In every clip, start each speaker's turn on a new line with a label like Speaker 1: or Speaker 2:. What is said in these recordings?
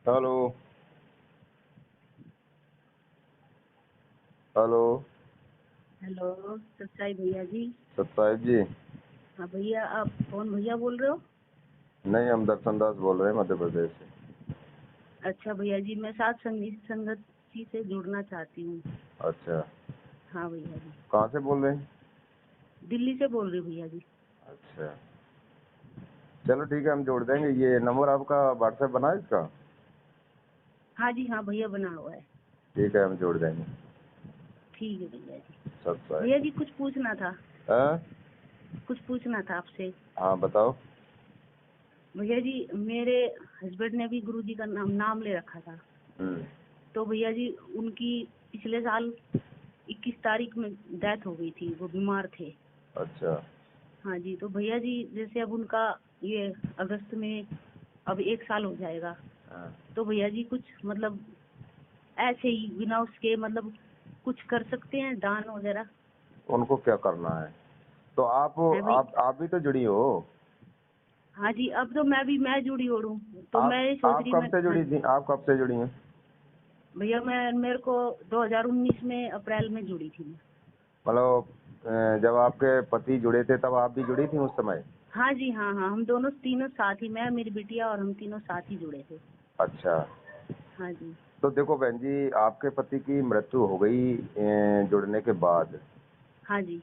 Speaker 1: Hello. Hello.
Speaker 2: Hello सच्चाई भैया जी।
Speaker 1: सत्ताईस जी।
Speaker 2: हाँ भैया, आप कौन भैया बोल रहे हो?
Speaker 1: नहीं, हम दर्शन दास बोल रहे हैं मध्य प्रदेश से।
Speaker 2: अच्छा भैया जी, मैं साथ संगति से जुड़ना चाहती हूँ।
Speaker 1: अच्छा।
Speaker 2: हाँ भैया जी,
Speaker 1: कहाँ से बोल रहे हैं?
Speaker 2: दिल्ली से बोल रही हूँ भैया जी।
Speaker 1: अच्छा, चलो ठीक है, हम जोड़ देंगे। ये नंबर आपका व्हाट्सएप बना है इसका?
Speaker 2: हाँ जी, हाँ भैया बना हुआ है।
Speaker 1: ठीक है, हम जोड़ देंगे।
Speaker 2: ठीक है भैया जी। भैया
Speaker 1: सत्ताईस।
Speaker 2: जी कुछ पूछना था।
Speaker 1: हाँ
Speaker 2: कुछ पूछना था आपसे।
Speaker 1: हाँ, बताओ।
Speaker 2: भैया जी, मेरे हस्बैंड ने भी गुरुजी का नाम नाम ले रखा था।
Speaker 1: हम्म।
Speaker 2: तो भैया जी, उनकी पिछले साल 21 तारीख में डेथ हो गई थी, वो बीमार थे।
Speaker 1: अच्छा।
Speaker 2: हाँ जी, तो भैया जी जैसे अब उनका ये अगस्त में अब 1 साल हो जाएगा।
Speaker 1: हाँ।
Speaker 2: तो भैया जी कुछ मतलब ऐसे ही बिना उसके मतलब कुछ कर सकते हैं दान वगैरह?
Speaker 1: उनको क्या करना है? तो आप
Speaker 2: है भाई?
Speaker 1: आप भी तो जुड़ी हो।
Speaker 2: हाँ जी, अब तो मैं जुड़ी हो हूँ। तो मैं ये सोच
Speaker 1: आप
Speaker 2: रही
Speaker 1: कब
Speaker 2: मैं,
Speaker 1: से
Speaker 2: हाँ
Speaker 1: जुड़ी थी? आप कब से जुड़ी हैं?
Speaker 2: भैया, मैं मेरे को 2019 में अप्रैल में जुड़ी थी मैं।
Speaker 1: मतलब जब आपके पति जुड़े थे तब आप भी जुड़ी थी उस समय?
Speaker 2: हाँ जी, हाँ हाँ, हम दोनों तीनों साथ ही, मैं मेरी बिटिया और हम तीनों साथ ही जुड़े थे।
Speaker 1: अच्छा।
Speaker 2: हाँ जी।
Speaker 1: तो देखो बहन जी, आपके पति की मृत्यु हो गई जुड़ने के बाद।
Speaker 2: हाँ जी।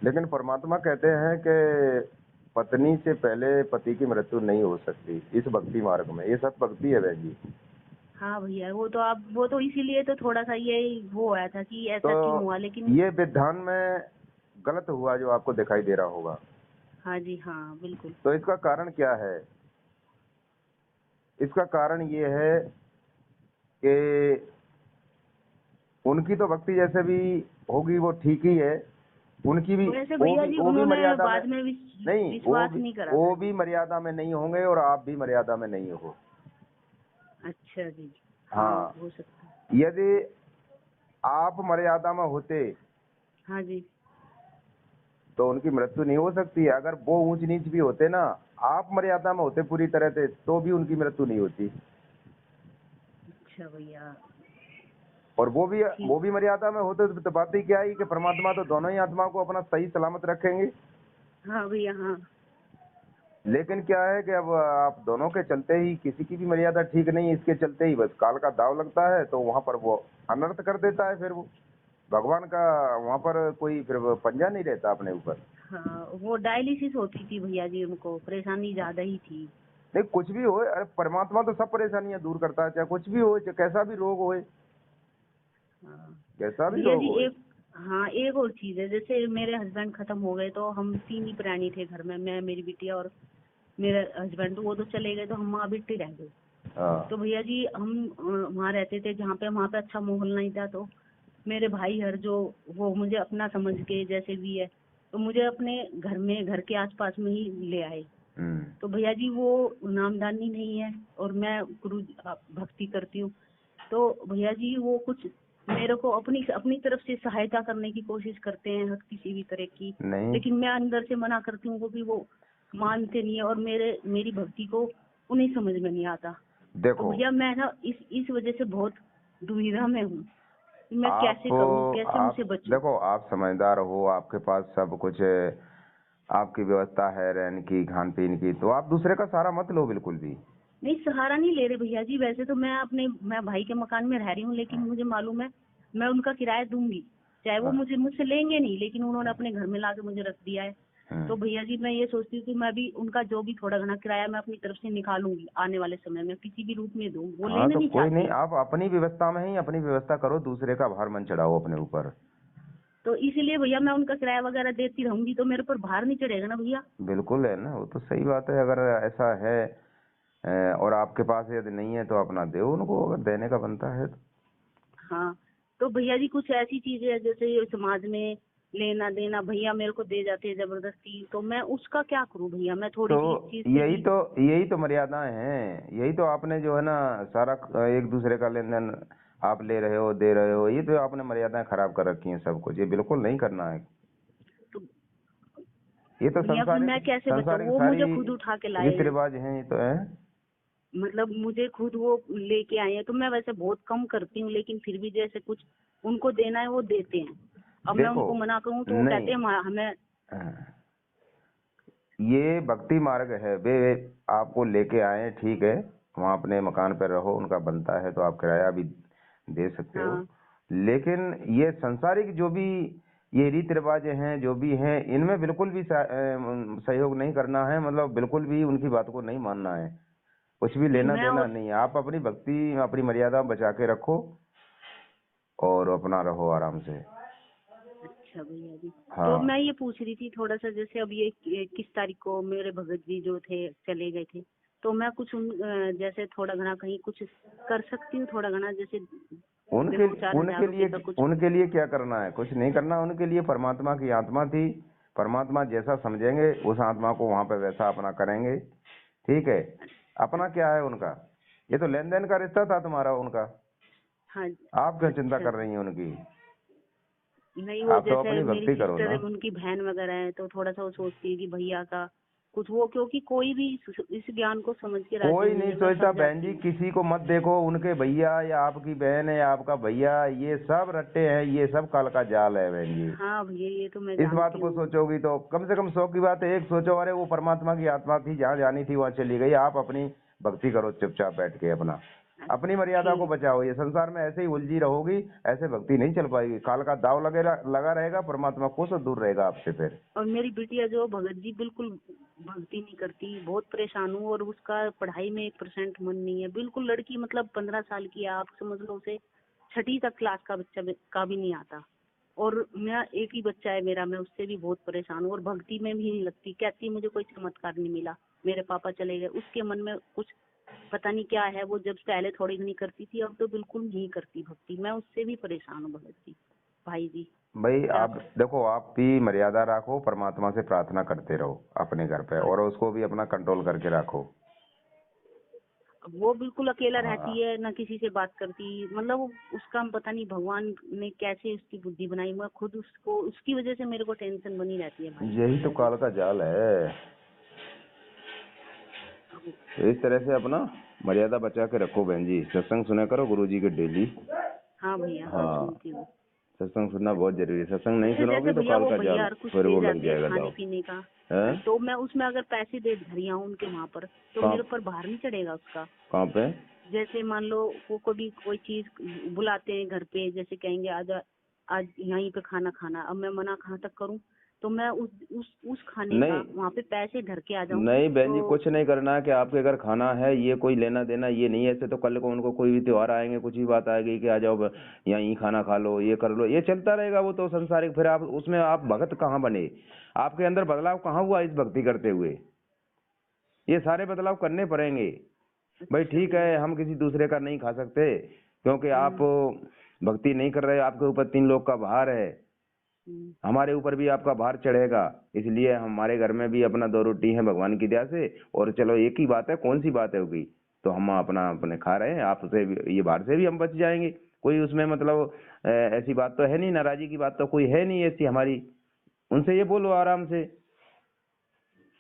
Speaker 1: लेकिन परमात्मा कहते हैं कि पत्नी से पहले पति की मृत्यु नहीं हो सकती इस भक्ति मार्ग में। ये सत भक्ति है बहन जी।
Speaker 2: हाँ भैया, वो तो इसीलिए तो थोड़ा सा ये वो आया था कि
Speaker 1: तो
Speaker 2: ऐसा क्यों हुआ, लेकिन
Speaker 1: ये विधान में गलत हुआ जो आपको दिखाई दे रहा होगा।
Speaker 2: हाँ जी, हाँ बिल्कुल।
Speaker 1: तो इसका कारण क्या है? इसका कारण ये है कि उनकी तो भक्ति जैसे भी होगी वो ठीक ही है। उनकी भी
Speaker 2: वैसे भैया जी
Speaker 1: वो भी
Speaker 2: उन्होंने
Speaker 1: मर्यादा में
Speaker 2: बाद में
Speaker 1: नहीं,
Speaker 2: विश्वास नहीं करा
Speaker 1: वो
Speaker 2: था।
Speaker 1: भी मर्यादा में नहीं होंगे और आप भी मर्यादा में नहीं हो।
Speaker 2: अच्छा जी। हाँ,
Speaker 1: हाँ।
Speaker 2: हो सकता है।
Speaker 1: यदि आप मर्यादा में होते
Speaker 2: हाँ जी।
Speaker 1: तो उनकी मृत्यु नहीं हो सकती है। अगर वो ऊंच नीच भी होते ना, आप मर्यादा में होते पूरी तरह से, तो भी उनकी मृत्यु नहीं होती।
Speaker 2: अच्छा भैया।
Speaker 1: और वो
Speaker 2: ठीक।
Speaker 1: भी मर्यादा में होते तो बात ही क्या है कि परमात्मा तो दोनों ही आत्मा को अपना सही सलामत रखेंगे।
Speaker 2: हाँ भैया, हाँ।
Speaker 1: लेकिन क्या है कि अब आप दोनों के चलते ही किसी की भी मर्यादा ठीक नहीं है, इसके चलते ही बस काल का दाव लगता है तो वहां पर वो अनर्थ कर देता है। फिर वो भगवान का वहां पर कोई फिर वो पंजा नहीं रहता अपने ऊपर।
Speaker 2: हाँ, वो डायलिसिस होती थी भैया जी, उनको परेशानी ज्यादा ही थी।
Speaker 1: नहीं, कुछ भी हो, अरे परमात्मा तो सब परेशानियां दूर करता है, चाहे कुछ भी हो, चाहे कैसा भी रोग हो,
Speaker 2: हाँ
Speaker 1: कैसा भी
Speaker 2: भैया
Speaker 1: रोग
Speaker 2: जी,
Speaker 1: हो।
Speaker 2: एक, हाँ एक और चीज है, जैसे मेरे हस्बैंड खत्म हो गए तो हम तीन ही प्राणी थे घर में, मैं, मेरी बिटिया और मेरे हस्बैंड। तो वो तो चले गए तो हम माँ बेटे रह गए।
Speaker 1: हाँ।
Speaker 2: तो भैया जी हम वहाँ रहते थे जहाँ पे, वहाँ पे अच्छा माहौल नहीं था। तो मेरे भाई हर जो, वो मुझे अपना समझ के जैसे भी है, तो मुझे अपने घर में, घर के आसपास में ही ले आए।
Speaker 1: हम्म।
Speaker 2: तो भैया जी वो नामदानी नहीं है और मैं गुरु भक्ति करती हूँ। तो भैया जी वो कुछ मेरे को अपनी अपनी तरफ से सहायता करने की कोशिश करते हैं हर किसी भी तरह की।
Speaker 1: नहीं,
Speaker 2: लेकिन मैं अंदर से मना करती हूँ, क्योंकि वो मानते नहीं है और मेरी भक्ति को उन्हें समझ में नहीं आता। तो
Speaker 1: देखो
Speaker 2: भैया मैं ना इस वजह से बहुत दुविधा में हूँ कि मैं
Speaker 1: आप
Speaker 2: कैसे करूँ, कैसे
Speaker 1: आप
Speaker 2: उनसे बचूं।
Speaker 1: देखो, आप समझदार हो, आपके पास सब कुछ है, आपकी व्यवस्था है रहने की, खान पीन की, तो आप दूसरे का सहारा मत लो बिल्कुल भी।
Speaker 2: नहीं, सहारा नहीं ले रहे भैया जी। वैसे तो मैं भाई के मकान में रह रही हूँ, लेकिन
Speaker 1: हाँ।
Speaker 2: मुझे मालूम है मैं उनका किराया दूंगी, चाहे वो
Speaker 1: हाँ।
Speaker 2: मुझसे लेंगे नहीं, लेकिन उन्होंने अपने घर में लाके मुझे रख दिया है। तो भैया जी मैं ये सोचती हूँ कि मैं भी उनका जो भी थोड़ा घना किराया मैं अपनी तरफ से निकालूंगी, आने वाले समय में किसी भी रूप में दूँ, वो
Speaker 1: हाँ,
Speaker 2: लेना
Speaker 1: तो
Speaker 2: नहीं
Speaker 1: कोई नहीं,
Speaker 2: चाहते।
Speaker 1: आप अपनी व्यवस्था में ही अपनी व्यवस्था करो, दूसरे का भार मन चढ़ाओ अपने ऊपर।
Speaker 2: तो इसीलिए भैया मैं उनका किराया वगैरह देती रहूंगी, तो मेरे ऊपर भार नहीं चढ़ेगा ना भैया।
Speaker 1: बिल्कुल है ना, वो तो सही बात है। अगर ऐसा है और आपके पास यदि नहीं है तो अपना दो उनको, अगर देने का बनता है तो।
Speaker 2: हाँ, तो भैया जी कुछ ऐसी चीजें हैं जैसे ये समाज में लेना देना भैया मेरे को दे जाते हैं जबरदस्ती, तो मैं उसका क्या करूं भैया? मैं
Speaker 1: तो
Speaker 2: थोड़ी सी इस चीज से भी,
Speaker 1: यही तो मर्यादाएं हैं, यही तो आपने जो है ना सारा एक दूसरे का लेन देन आप ले रहे हो, दे रहे हो, ये तो आपने मर्यादाएं खराब कर रखी हैं सब कुछ। ये बिल्कुल नहीं करना है।
Speaker 2: तो
Speaker 1: ये तो
Speaker 2: भैया फिर
Speaker 1: संसारिक
Speaker 2: मैं कैसे बचाऊं?
Speaker 1: संसारिक
Speaker 2: वो
Speaker 1: सारी
Speaker 2: मुझे खुद उठा के लाए
Speaker 1: रीति
Speaker 2: हैं।
Speaker 1: रिवाज हैं, ये तो है।
Speaker 2: मतलब मुझे खुद वो लेके आए हैं, तो मैं वैसे बहुत कम करती हूँ, लेकिन फिर भी जैसे कुछ उनको देना है वो देते हैं। अब मैं
Speaker 1: देखो
Speaker 2: उनको मना करूँ तो वो
Speaker 1: नहीं,
Speaker 2: कहते हैं हमें।
Speaker 1: ये भक्ति मार्ग है, वे आपको लेके आए, ठीक है, वहाँ अपने मकान पर रहो, उनका बनता है तो आप किराया भी दे सकते हो।
Speaker 2: हाँ
Speaker 1: लेकिन ये संसारिक जो भी ये रीति रिवाज हैं जो भी हैं, इनमें बिल्कुल भी सहयोग नहीं करना है, मतलब बिल्कुल भी उनकी बात को नहीं मानना है, कुछ भी
Speaker 2: नहीं
Speaker 1: लेना
Speaker 2: मैं,
Speaker 1: देना
Speaker 2: और
Speaker 1: नहीं है। आप अपनी भक्ति अपनी मर्यादा बचा के रखो और अपना रहो आराम से।
Speaker 2: अच्छा भैया जी, तो
Speaker 1: हाँ,
Speaker 2: मैं ये पूछ रही थी थोड़ा सा, जैसे अब ये 21 तारीख को मेरे भगत जी जो थे चले गए थे, तो मैं कुछ जैसे थोड़ा घना कहीं कुछ कर सकती हूँ, थोड़ा घना जैसे
Speaker 1: उनके
Speaker 2: 2-4 हज़ार
Speaker 1: उनके
Speaker 2: रुपए
Speaker 1: लिए
Speaker 2: का कुछ।
Speaker 1: उनके लिए क्या करना है, कुछ नहीं करना उनके लिए। परमात्मा की आत्मा थी, परमात्मा जैसा समझेंगे उस आत्मा को वहां पे वैसा अपना करेंगे, ठीक है। अपना क्या है उनका, ये तो लेन देन का रिश्ता था तुम्हारा उनका,
Speaker 2: हाँ।
Speaker 1: आप क्यों चिंता
Speaker 2: अच्छा,
Speaker 1: कर रही हैं उनकी।
Speaker 2: नहीं वो
Speaker 1: आप तो
Speaker 2: जैसे
Speaker 1: अपनी
Speaker 2: मेरी
Speaker 1: भक्ति करो
Speaker 2: सिस्टर
Speaker 1: ना।
Speaker 2: है, उनकी बहन वगैरह है, तो थोड़ा सा वो सोचती है कि भैया का कुछ वो, क्योंकि कोई भी इस ज्ञान को समझ के राजी
Speaker 1: कोई
Speaker 2: नहीं
Speaker 1: नहीं
Speaker 2: है, मैं
Speaker 1: सोचता बहन
Speaker 2: समझाती
Speaker 1: जी,
Speaker 2: हूँ।
Speaker 1: किसी को मत देखो, उनके भैया या आपकी बहन है या आपका भैया, ये सब रट्टे हैं, ये सब काल का जाल है बहन जी।
Speaker 2: हाँ भैया ये तो मैं
Speaker 1: इस बात
Speaker 2: जानती
Speaker 1: को
Speaker 2: हूँ।
Speaker 1: सोचोगी तो कम से कम 100 की बात है, एक सोचो, अरे वो परमात्मा की आत्मा थी, जहाँ जानी थी वहाँ चली गई, आप अपनी भक्ति करो चुपचाप बैठ के अपना, अपनी मर्यादा को
Speaker 2: ठीक।
Speaker 1: बचाओ। ये संसार में ऐसे ही उलझी रहोगी, ऐसे भक्ति नहीं चल पाएगी, काल का दाव लगा रहेगा, परमात्मा को से दूर रहेगा आपसे फिर।
Speaker 2: और मेरी बिटिया जो भगत जी बिल्कुल भक्ति नहीं करती, बहुत परेशान हूँ, और उसका पढ़ाई में 1% मन नहीं है, बिल्कुल लड़की, मतलब 15 साल की है, आप समझ लो उसे 6ठी तक क्लास का बच्चा का भी नहीं आता। और मैं एक ही बच्चा है मेरा, मैं उससे भी बहुत परेशान हूँ, और भक्ति में भी नहीं लगती, कहती मुझे कोई चमत्कार नहीं मिला, मेरे पापा चले गए, उसके मन में कुछ पता नहीं क्या है। वो जब पहले थोड़ी घनी करती थी, अब तो बिल्कुल नहीं करती भक्ति, मैं उससे भी परेशान हूँ भगत जी, भाई जी।
Speaker 1: भाई
Speaker 2: क्या
Speaker 1: आप देखो, आप भी मर्यादा रखो, परमात्मा से प्रार्थना करते रहो अपने घर पे,
Speaker 2: हाँ,
Speaker 1: और उसको भी अपना कंट्रोल करके रखो।
Speaker 2: वो बिल्कुल अकेला रहती
Speaker 1: हाँ,
Speaker 2: है, ना किसी से बात करती, मतलब उसका पता नहीं भगवान ने कैसे उसकी बुद्धि बनाई, मैं खुद उसको, उसकी वजह से मेरे को टेंशन बनी रहती है भाई
Speaker 1: यही तो
Speaker 2: भैया जी।
Speaker 1: काल का जाल है।
Speaker 2: अब-
Speaker 1: तो इस तरह से अपना मर्यादा बचा के रखो बहन जी, सत्संग सुना करो गुरु जी के डेली।
Speaker 2: हाँ भैया, हाँ
Speaker 1: हाँ,
Speaker 2: सुनती हूँ।
Speaker 1: सत्संग सुनना बहुत जरूरी है, सत्संग नहीं
Speaker 2: अच्छा जैसे
Speaker 1: सुनोगी तो
Speaker 2: भैया
Speaker 1: काल
Speaker 2: वो
Speaker 1: का
Speaker 2: भैया
Speaker 1: जाल
Speaker 2: और कुछ
Speaker 1: फिर
Speaker 2: दे
Speaker 1: वो लग
Speaker 2: जाते हैं
Speaker 1: जाएगा
Speaker 2: खाने
Speaker 1: दाव।
Speaker 2: पीने का,
Speaker 1: है
Speaker 2: तो मैं उसमें अगर पैसे दे धरी आऊँ उनके वहाँ पर, तो
Speaker 1: कहाँ,
Speaker 2: मेरे ऊपर भार नहीं चढ़ेगा उसका?
Speaker 1: कहाँ पे।
Speaker 2: जैसे मान लो वो कभी कोई चीज बुलाते हैं घर पे, जैसे कहेंगे आज आज यहीं पे खाना खाना, अब मैं मना कहाँ तक करूं, तो मैं उस खाने का
Speaker 1: नहीं
Speaker 2: वहाँ पे पैसे धर के आ जाऊं
Speaker 1: नहीं बहन जी,
Speaker 2: तो?
Speaker 1: कुछ नहीं करना है कि आपके घर खाना है, ये कोई लेना देना ये नहीं है। ऐसे तो कल को उनको कोई भी त्योहार आएंगे, कुछ भी बात आएगी कि आ जाओ यहीं खाना खा लो, ये कर लो, ये चलता रहेगा, वो तो संसारिक। फिर आप उसमें आप भगत कहाँ बने, आपके अंदर बदलाव कहाँ हुआ इस भक्ति करते हुए, ये सारे बदलाव करने पड़ेंगे। भाई
Speaker 2: अच्छा
Speaker 1: ठीक
Speaker 2: भैया।
Speaker 1: है, हम किसी दूसरे का नहीं खा सकते क्योंकि आप
Speaker 2: हम्म।
Speaker 1: भक्ति नहीं कर रहे, आपके ऊपर 3 लोग का भार है,
Speaker 2: हम्म।
Speaker 1: हमारे ऊपर भी आपका भार चढ़ेगा। इसलिए हमारे घर में भी अपना 2 रोटी है भगवान की दया से, और चलो एक ही बात है, कौन सी बात है होगी, तो हम अपना अपने खा रहे हैं, आपसे ये भार से भी हम बच जाएंगे। कोई उसमें मतलब ऐसी बात तो है नहीं, नाराजी की बात तो कोई है नहीं ऐसी हमारी। उनसे ये बोलो आराम से,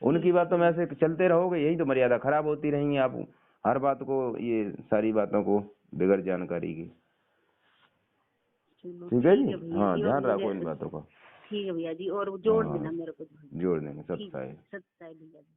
Speaker 1: उनकी
Speaker 2: ठीक है
Speaker 1: बातों में
Speaker 2: भैया।
Speaker 1: ऐसे चलते रहोगे, यही तो मर्यादा खराब होती रहेंगी। आप हर बात को, ये सारी बातों को बिगड़ जानकारी की।
Speaker 2: चलो
Speaker 1: ठीक है
Speaker 2: ठीक
Speaker 1: जी,
Speaker 2: है भैया
Speaker 1: हाँ
Speaker 2: जी, और
Speaker 1: ध्यान
Speaker 2: मुझे
Speaker 1: रखो इन बातों का।
Speaker 2: ठीक है भैया जी, और जोड़
Speaker 1: हाँ,
Speaker 2: देना मेरे को।
Speaker 1: जोड़ देंगे
Speaker 2: ठीक है,
Speaker 1: सत्साई।
Speaker 2: सत्य है भैया जी।